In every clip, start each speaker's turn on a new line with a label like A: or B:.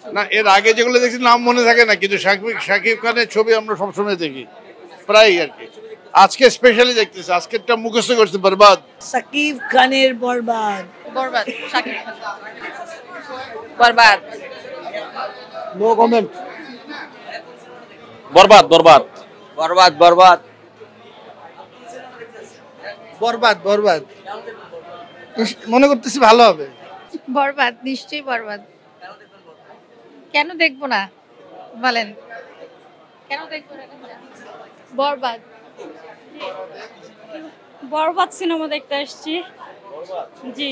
A: না, এর আগে যেগুলো দেখছি নাম মনে থাকে না, কিন্তু শাকিব খানের ছবি আমরা সবসময় দেখি, প্রায় আর কি। আজকে স্পেশালি দেখতেছি, আজকেরটা মুখস্থ করছি, বরবাদ।
B: সাকিব খানের বরবাদ।
C: বরবাদ, শাকিব খান। বরবাদ।
B: No comment.
D: বরবাদ বরবাদ
E: বরবাদ বরবাদ
B: বরবাদ বরবাদ মনে করতেছি ভালো হবে।
C: বরবাদ, নিশ্চয়ই বরবাদ। কেন দেখবো না বলেন, কেন দেখবো না? বরবাদ।
F: বরবাদ সিনেমা দেখতে আসছি। জি,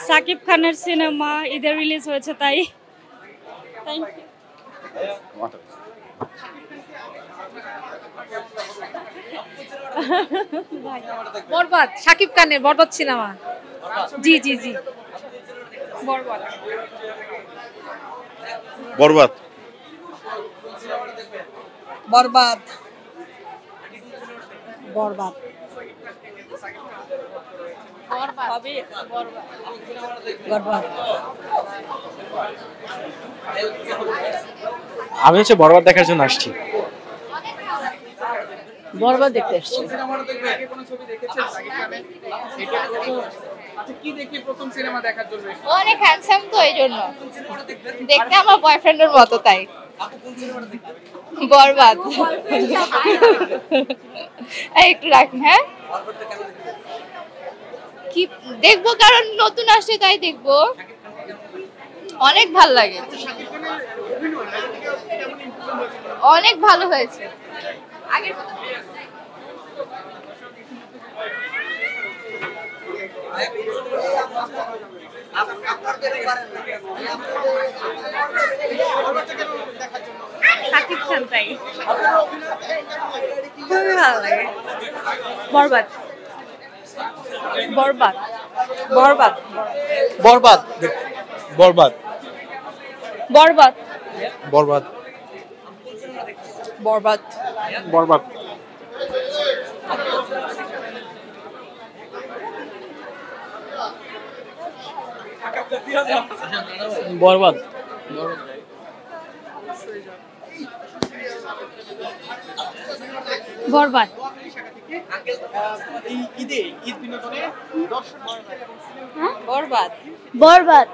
F: সাকিব খানের সিনেমা ঈদে রিলিজ হয়েছে তাই। Thank you.
C: বরবাদ, শাকিব খানের বরবাদ সিনেমা। জি জি জি, বরবাদ।
A: বরবাদ।
B: বরবাদ বরবাদ বরবাদ।
D: আমি হচ্ছে বরবাদ দেখার জন্য আসছি।
B: বরবাদ দেখতে আসছি।
C: অনেক হ্যান্ডসাম তো, এই জন্য দেখতে আমার বয়ফ্রেন্ডের মতো, তাই। বরবাদ। একটু রাখুন। হ্যাঁ, কি দেখবো, কারণ নতুন আসছে তাই দেখবো। অনেক ভালো লাগে, অনেক ভালো হয়েছে। আগের মতো শাকিব খান, তাই খুবই ভালো লাগে। বরবাদ বরবাদ বরবাদ
B: বরবাদ বরবাদ
C: বরবাদ
B: বরবাদ
C: বরবাদ
B: বরবাদ বরবাদ।
C: বরবাদ। বরবাদ
F: বরবাদ।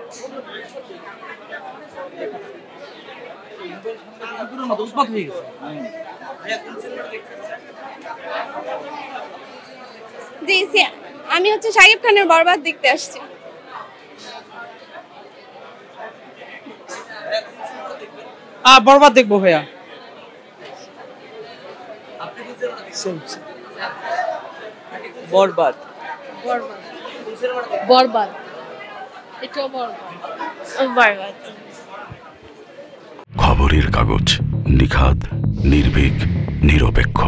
F: জি, আমি হচ্ছে শাকিব খানের বরবাদ দেখতে আসছি।
B: বরবাদ দেখবো ভাইয়া। বরবাদ
C: বরবাদ, এটাও বরবাদ।
F: বরবাদ।
G: খবরের কাগজ, নিখাদ, নির্ভীক, নিরপেক্ষ।